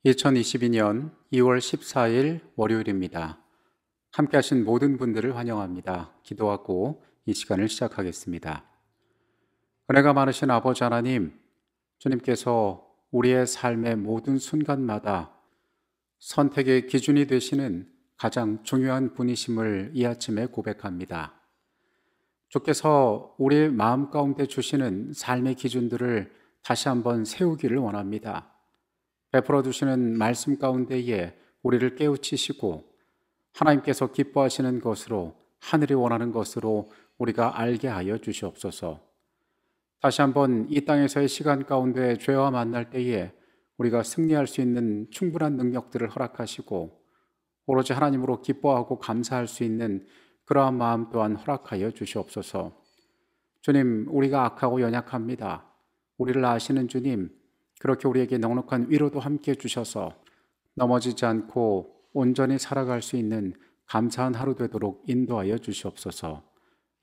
2022년 2월 14일 월요일입니다. 함께 하신 모든 분들을 환영합니다. 기도하고 이 시간을 시작하겠습니다. 은혜가 많으신 아버지 하나님, 주님께서 우리의 삶의 모든 순간마다 선택의 기준이 되시는 가장 중요한 분이심을 이 아침에 고백합니다. 주께서 우리의 마음 가운데 주시는 삶의 기준들을 다시 한번 세우기를 원합니다. 베풀어 주시는 말씀 가운데에 우리를 깨우치시고 하나님께서 기뻐하시는 것으로, 하늘이 원하는 것으로 우리가 알게 하여 주시옵소서. 다시 한번 이 땅에서의 시간 가운데 죄와 만날 때에 우리가 승리할 수 있는 충분한 능력들을 허락하시고 오로지 하나님으로 기뻐하고 감사할 수 있는 그러한 마음 또한 허락하여 주시옵소서. 주님, 우리가 악하고 연약합니다. 우리를 아시는 주님, 그렇게 우리에게 넉넉한 위로도 함께 주셔서 넘어지지 않고 온전히 살아갈 수 있는 감사한 하루 되도록 인도하여 주시옵소서.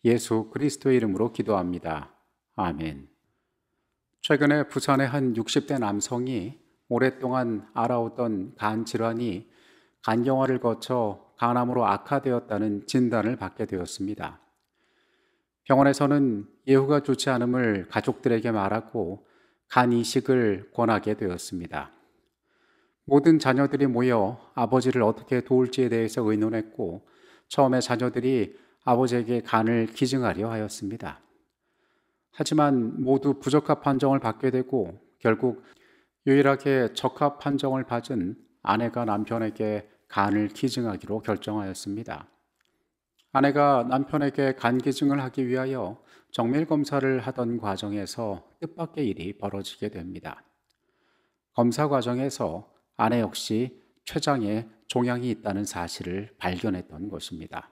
예수 그리스도의 이름으로 기도합니다. 아멘. 최근에 부산의 한 60대 남성이 오랫동안 앓아오던 간 질환이 간경화를 거쳐 간암으로 악화되었다는 진단을 받게 되었습니다. 병원에서는 예후가 좋지 않음을 가족들에게 말하고 간 이식을 권하게 되었습니다. 모든 자녀들이 모여 아버지를 어떻게 도울지에 대해서 의논했고 처음에 자녀들이 아버지에게 간을 기증하려 하였습니다. 하지만 모두 부적합 판정을 받게 되고 결국 유일하게 적합 판정을 받은 아내가 남편에게 간을 기증하기로 결정하였습니다. 아내가 남편에게 간 기증을 하기 위하여 정밀 검사를 하던 과정에서 뜻밖의 일이 벌어지게 됩니다. 검사 과정에서 아내 역시 췌장에 종양이 있다는 사실을 발견했던 것입니다.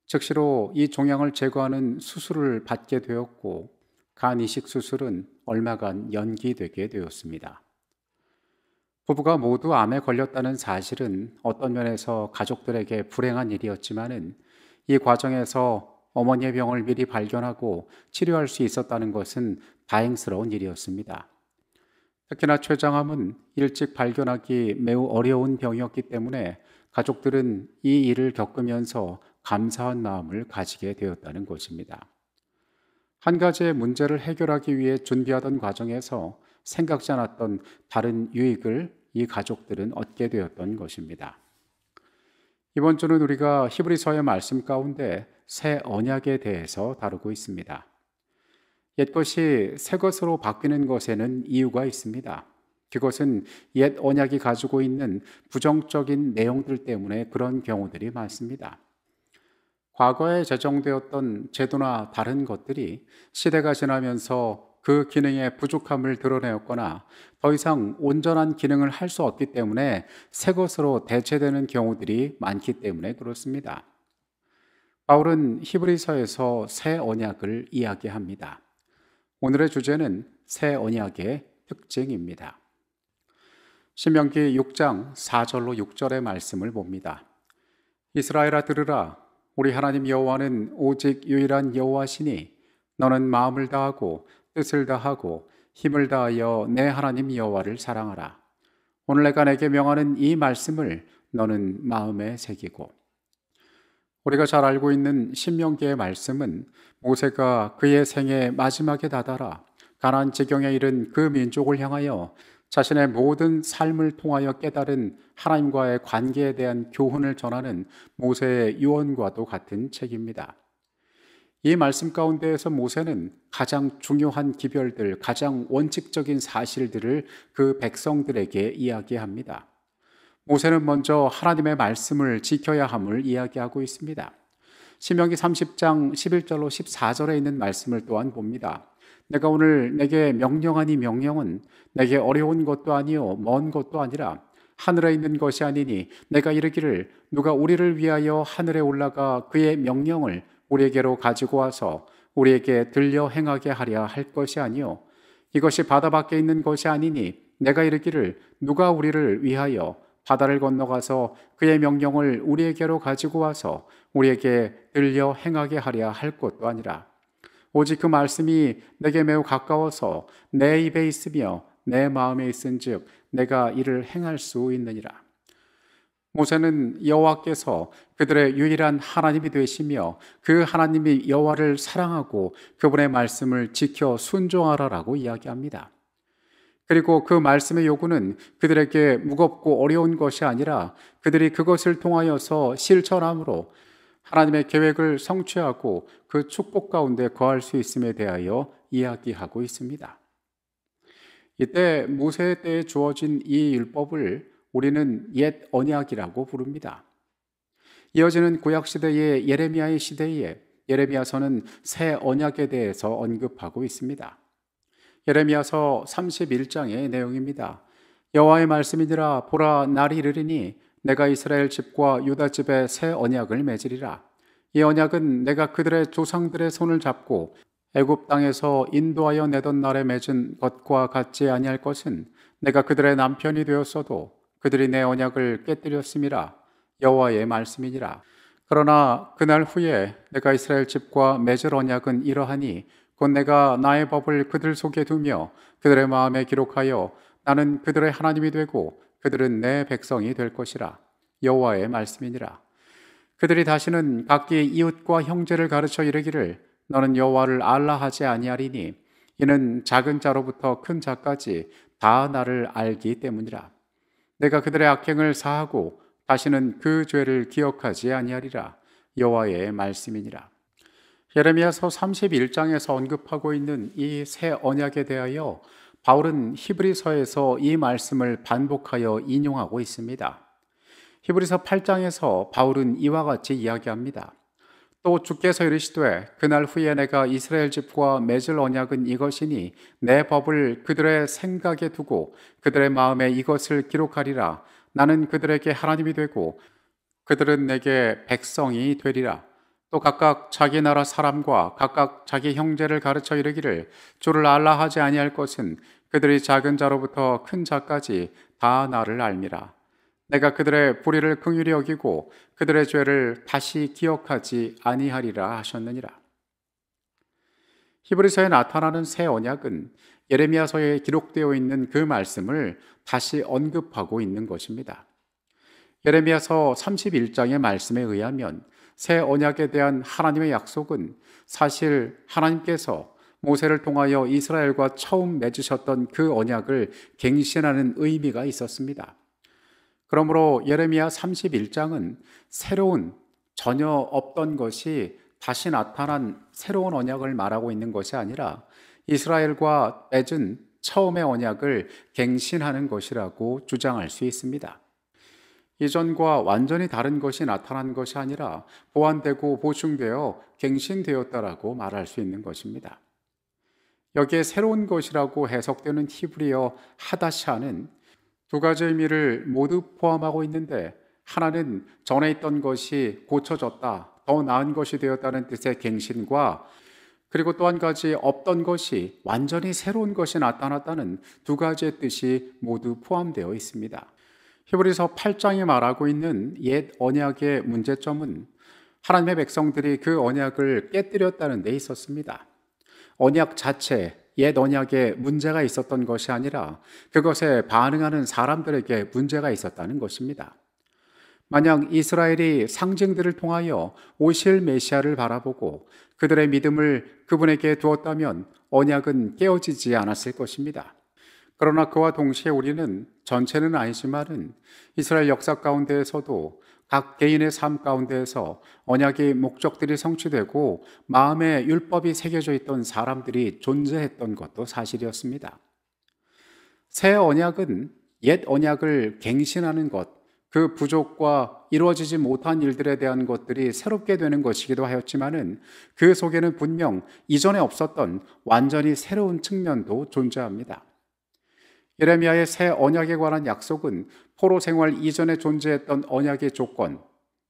즉시로 이 종양을 제거하는 수술을 받게 되었고 간 이식 수술은 얼마간 연기되게 되었습니다. 부부가 모두 암에 걸렸다는 사실은 어떤 면에서 가족들에게 불행한 일이었지만은 이 과정에서 어머니의 병을 미리 발견하고 치료할 수 있었다는 것은 다행스러운 일이었습니다. 특히나 췌장암은 일찍 발견하기 매우 어려운 병이었기 때문에 가족들은 이 일을 겪으면서 감사한 마음을 가지게 되었다는 것입니다. 한 가지의 문제를 해결하기 위해 준비하던 과정에서 생각지 않았던 다른 유익을 이 가족들은 얻게 되었던 것입니다. 이번 주는 우리가 히브리서의 말씀 가운데 새 언약에 대해서 다루고 있습니다. 옛것이 새 것으로 바뀌는 것에는 이유가 있습니다. 그것은 옛 언약이 가지고 있는 부정적인 내용들 때문에 그런 경우들이 많습니다. 과거에 제정되었던 제도나 다른 것들이 시대가 지나면서 그 기능의 부족함을 드러내었거나 더 이상 온전한 기능을 할 수 없기 때문에 새 것으로 대체되는 경우들이 많기 때문에 그렇습니다. 바울은 히브리서에서 새 언약을 이야기합니다. 오늘의 주제는 새 언약의 특징입니다. 신명기 6장 4절로 6절의 말씀을 봅니다. 이스라엘아 들으라. 우리 하나님 여호와는 오직 유일한 여호와시니 너는 마음을 다하고 뜻을 다하고 힘을 다하여 내 하나님 여호와를 사랑하라. 오늘 내가 내게 명하는 이 말씀을 너는 마음에 새기고. 우리가 잘 알고 있는 신명기의 말씀은 모세가 그의 생애 마지막에 다다라 가나안 지경에 이른 그 민족을 향하여 자신의 모든 삶을 통하여 깨달은 하나님과의 관계에 대한 교훈을 전하는 모세의 유언과도 같은 책입니다. 이 말씀 가운데에서 모세는 가장 중요한 기별들, 가장 원칙적인 사실들을 그 백성들에게 이야기합니다. 모세는 먼저 하나님의 말씀을 지켜야 함을 이야기하고 있습니다. 신명기 30장 11절로 14절에 있는 말씀을 또한 봅니다. 내가 오늘 내게 명령한 이 명령은 내게 어려운 것도 아니요 먼 것도 아니라 하늘에 있는 것이 아니니 내가 이르기를 누가 우리를 위하여 하늘에 올라가 그의 명령을 우리에게로 가지고 와서 우리에게 들려 행하게 하려 할 것이 아니요 이것이 바다 밖에 있는 것이 아니니 내가 이르기를 누가 우리를 위하여 바다를 건너가서 그의 명령을 우리에게로 가지고 와서 우리에게 들려 행하게 하려 할 것도 아니라 오직 그 말씀이 내게 매우 가까워서 내 입에 있으며 내 마음에 있은즉 내가 이를 행할 수 있느니라. 모세는 여호와께서 그들의 유일한 하나님이 되시며 그 하나님이 여호와를 사랑하고 그분의 말씀을 지켜 순종하라라고 이야기합니다. 그리고 그 말씀의 요구는 그들에게 무겁고 어려운 것이 아니라 그들이 그것을 통하여서 실천함으로 하나님의 계획을 성취하고 그 축복 가운데 거할 수 있음에 대하여 이야기하고 있습니다. 이때 모세 때에 주어진 이 율법을 우리는 옛 언약이라고 부릅니다. 이어지는 구약 시대의 예레미야의 시대에 예레미야서는 새 언약에 대해서 언급하고 있습니다. 예레미야서 31장의 내용입니다. 여호와의 말씀이니라. 보라, 날이 이르리니 내가 이스라엘 집과 유다 집에 새 언약을 맺으리라. 이 언약은 내가 그들의 조상들의 손을 잡고 애굽 땅에서 인도하여 내던 날에 맺은 것과 같지 아니할 것은 내가 그들의 남편이 되었어도 그들이 내 언약을 깨뜨렸음이라. 여호와의 말씀이니라. 그러나 그날 후에 내가 이스라엘 집과 맺을 언약은 이러하니 곧 내가 나의 법을 그들 속에 두며 그들의 마음에 기록하여 나는 그들의 하나님이 되고 그들은 내 백성이 될 것이라. 여호와의 말씀이니라. 그들이 다시는 각기 이웃과 형제를 가르쳐 이르기를 너는 여호와를 알라 하지 아니하리니 이는 작은 자로부터 큰 자까지 다 나를 알기 때문이라. 내가 그들의 악행을 사하고 다시는 그 죄를 기억하지 아니하리라. 여호와의 말씀이니라. 예레미야서 31장에서 언급하고 있는 이 새 언약에 대하여 바울은 히브리서에서 이 말씀을 반복하여 인용하고 있습니다. 히브리서 8장에서 바울은 이와 같이 이야기합니다. 또 주께서 이르시되 그날 후에 내가 이스라엘 집과 맺을 언약은 이것이니 내 법을 그들의 생각에 두고 그들의 마음에 이것을 기록하리라. 나는 그들에게 하나님이 되고 그들은 내게 백성이 되리라. 또 각각 자기 나라 사람과 각각 자기 형제를 가르쳐 이르기를 주를 알라 하지 아니할 것은 그들이 작은 자로부터 큰 자까지 다 나를 알미라. 내가 그들의 불의를 긍휼히 여기고 그들의 죄를 다시 기억하지 아니하리라 하셨느니라. 히브리서에 나타나는 새 언약은 예레미야서에 기록되어 있는 그 말씀을 다시 언급하고 있는 것입니다. 예레미야서 31장의 말씀에 의하면 새 언약에 대한 하나님의 약속은 사실 하나님께서 모세를 통하여 이스라엘과 처음 맺으셨던 그 언약을 갱신하는 의미가 있었습니다. 그러므로 예레미야 31장은 새로운, 전혀 없던 것이 다시 나타난 새로운 언약을 말하고 있는 것이 아니라 이스라엘과 맺은 처음의 언약을 갱신하는 것이라고 주장할 수 있습니다. 이전과 완전히 다른 것이 나타난 것이 아니라 보완되고 보충되어 갱신되었다라고 말할 수 있는 것입니다. 여기에 새로운 것이라고 해석되는 히브리어 하다샤는 두 가지 의미를 모두 포함하고 있는데 하나는 전에 있던 것이 고쳐졌다, 더 나은 것이 되었다는 뜻의 갱신과 그리고 또 한 가지 없던 것이 완전히 새로운 것이 나타났다는 두 가지의 뜻이 모두 포함되어 있습니다. 히브리서 8장이 말하고 있는 옛 언약의 문제점은 하나님의 백성들이 그 언약을 깨뜨렸다는 데 있었습니다. 언약 자체, 옛 언약에 문제가 있었던 것이 아니라 그것에 반응하는 사람들에게 문제가 있었다는 것입니다. 만약 이스라엘이 상징들을 통하여 오실 메시아를 바라보고 그들의 믿음을 그분에게 두었다면 언약은 깨어지지 않았을 것입니다. 그러나 그와 동시에 우리는 전체는 아니지만은 이스라엘 역사 가운데에서도 각 개인의 삶 가운데에서 언약의 목적들이 성취되고 마음에 율법이 새겨져 있던 사람들이 존재했던 것도 사실이었습니다. 새 언약은 옛 언약을 갱신하는 것, 그 부족과 이루어지지 못한 일들에 대한 것들이 새롭게 되는 것이기도 하였지만은 그 속에는 분명 이전에 없었던 완전히 새로운 측면도 존재합니다. 예레미야의 새 언약에 관한 약속은 포로 생활 이전에 존재했던 언약의 조건,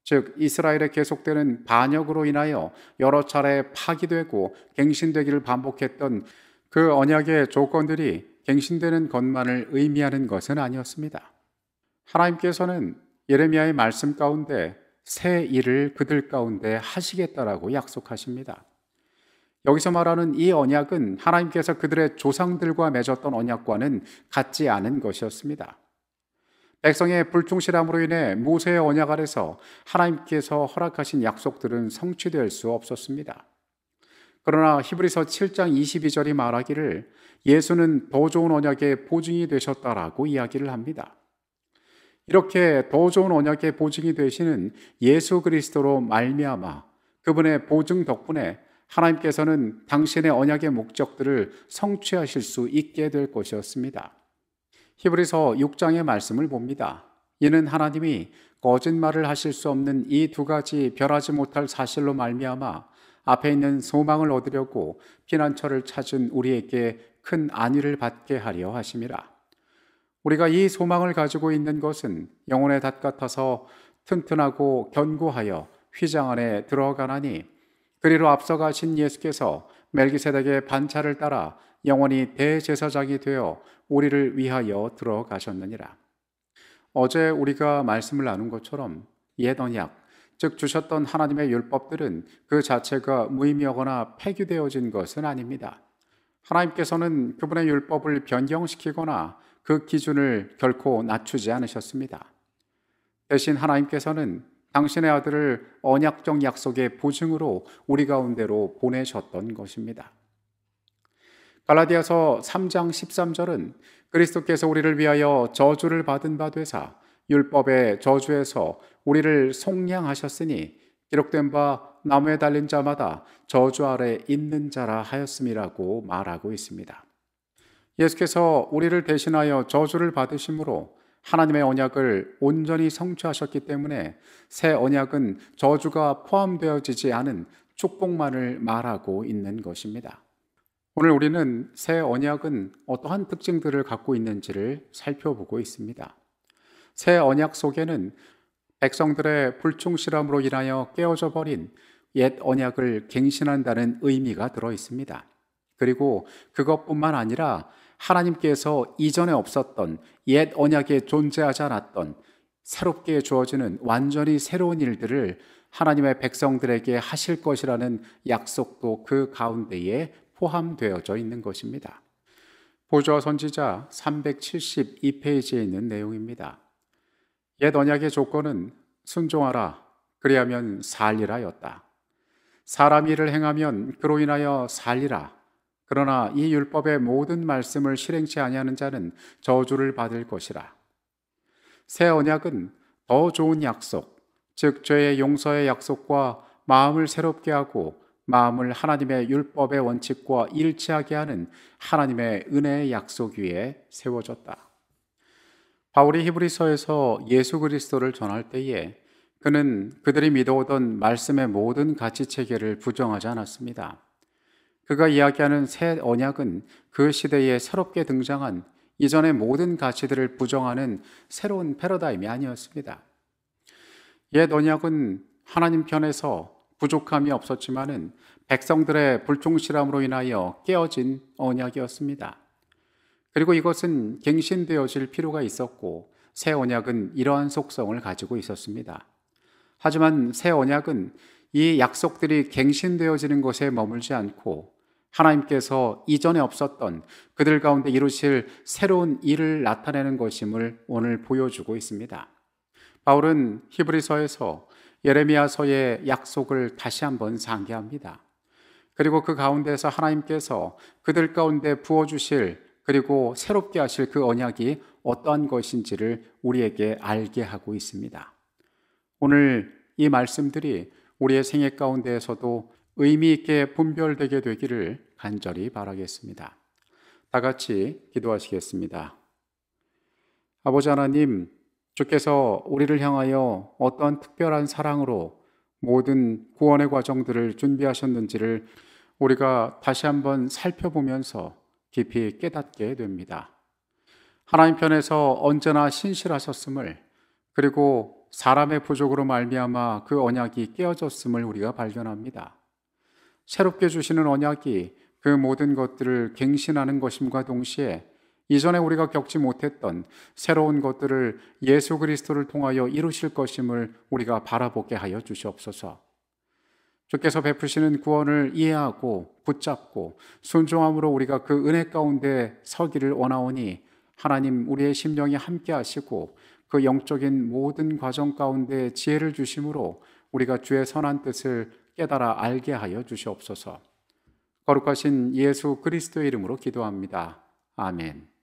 즉 이스라엘에 계속되는 반역으로 인하여 여러 차례 파기되고 갱신되기를 반복했던 그 언약의 조건들이 갱신되는 것만을 의미하는 것은 아니었습니다. 하나님께서는 예레미야의 말씀 가운데 새 일을 그들 가운데 하시겠다라고 약속하십니다. 여기서 말하는 이 언약은 하나님께서 그들의 조상들과 맺었던 언약과는 같지 않은 것이었습니다. 백성의 불충실함으로 인해 모세의 언약 아래서 하나님께서 허락하신 약속들은 성취될 수 없었습니다. 그러나 히브리서 7장 22절이 말하기를 예수는 더 좋은 언약의 보증이 되셨다라고 이야기를 합니다. 이렇게 더 좋은 언약의 보증이 되시는 예수 그리스도로 말미암아 그분의 보증 덕분에 하나님께서는 당신의 언약의 목적들을 성취하실 수 있게 될 것이었습니다. 히브리서 6장의 말씀을 봅니다. 이는 하나님이 거짓말을 하실 수 없는 이 두 가지 변하지 못할 사실로 말미암아 앞에 있는 소망을 얻으려고 피난처를 찾은 우리에게 큰 안위를 받게 하려 하심이라. 우리가 이 소망을 가지고 있는 것은 영혼의 닷 같아서 튼튼하고 견고하여 휘장 안에 들어가나니 그리로 앞서가신 예수께서 멜기세덱의 반차를 따라 영원히 대제사장이 되어 우리를 위하여 들어가셨느니라. 어제 우리가 말씀을 나눈 것처럼 옛 언약, 즉 주셨던 하나님의 율법들은 그 자체가 무의미하거나 폐기되어진 것은 아닙니다. 하나님께서는 그분의 율법을 변경시키거나 그 기준을 결코 낮추지 않으셨습니다. 대신 하나님께서는 당신의 아들을 언약적 약속의 보증으로 우리 가운데로 보내셨던 것입니다. 갈라디아서 3장 13절은 그리스도께서 우리를 위하여 저주를 받은 바 되사 율법의 저주에서 우리를 속량하셨으니 기록된 바 나무에 달린 자마다 저주 아래 있는 자라 하였음이라고 말하고 있습니다. 예수께서 우리를 대신하여 저주를 받으심으로 하나님의 언약을 온전히 성취하셨기 때문에 새 언약은 저주가 포함되어지지 않은 축복만을 말하고 있는 것입니다. 오늘 우리는 새 언약은 어떠한 특징들을 갖고 있는지를 살펴보고 있습니다. 새 언약 속에는 백성들의 불충실함으로 인하여 깨어져 버린 옛 언약을 갱신한다는 의미가 들어 있습니다. 그리고 그것뿐만 아니라 하나님께서 이전에 없었던 옛 언약에 존재하지 않았던 새롭게 주어지는 완전히 새로운 일들을 하나님의 백성들에게 하실 것이라는 약속도 그 가운데에 포함되어져 있는 것입니다. 보좌 선지자 372페이지에 있는 내용입니다. 옛 언약의 조건은 순종하라 그리하면 살리라였다. 사람 일을 행하면 그로 인하여 살리라. 그러나 이 율법의 모든 말씀을 실행치 아니하는 자는 저주를 받을 것이라. 새 언약은 더 좋은 약속, 즉 죄의 용서의 약속과 마음을 새롭게 하고 마음을 하나님의 율법의 원칙과 일치하게 하는 하나님의 은혜의 약속 위에 세워졌다. 바울이 히브리서에서 예수 그리스도를 전할 때에 그는 그들이 믿어오던 말씀의 모든 가치 체계를 부정하지 않았습니다. 그가 이야기하는 새 언약은 그 시대에 새롭게 등장한 이전의 모든 가치들을 부정하는 새로운 패러다임이 아니었습니다. 옛 언약은 하나님 편에서 부족함이 없었지만은 백성들의 불충실함으로 인하여 깨어진 언약이었습니다. 그리고 이것은 갱신되어질 필요가 있었고 새 언약은 이러한 속성을 가지고 있었습니다. 하지만 새 언약은 이 약속들이 갱신되어지는 것에 머물지 않고 하나님께서 이전에 없었던 그들 가운데 이루실 새로운 일을 나타내는 것임을 오늘 보여주고 있습니다. 바울은 히브리서에서 예레미야서의 약속을 다시 한번 상기합니다. 그리고 그 가운데서 하나님께서 그들 가운데 부어주실 그리고 새롭게 하실 그 언약이 어떠한 것인지를 우리에게 알게 하고 있습니다. 오늘 이 말씀들이 우리의 생애 가운데에서도 의미 있게 분별되게 되기를 간절히 바라겠습니다. 다 같이 기도하시겠습니다. 아버지 하나님, 주께서 우리를 향하여 어떤 특별한 사랑으로 모든 구원의 과정들을 준비하셨는지를 우리가 다시 한번 살펴보면서 깊이 깨닫게 됩니다. 하나님 편에서 언제나 신실하셨음을, 그리고 사람의 부족으로 말미암아 그 언약이 깨어졌음을 우리가 발견합니다. 새롭게 주시는 언약이 그 모든 것들을 갱신하는 것임과 동시에 이전에 우리가 겪지 못했던 새로운 것들을 예수 그리스도를 통하여 이루실 것임을 우리가 바라보게 하여 주시옵소서. 주께서 베푸시는 구원을 이해하고 붙잡고 순종함으로 우리가 그 은혜 가운데 서기를 원하오니 하나님 우리의 심령이 함께 하시고 그 영적인 모든 과정 가운데 지혜를 주심으로 우리가 주의 선한 뜻을 깨달아 알게 하여 주시옵소서. 거룩하신 예수 그리스도의 이름으로 기도합니다. 아멘.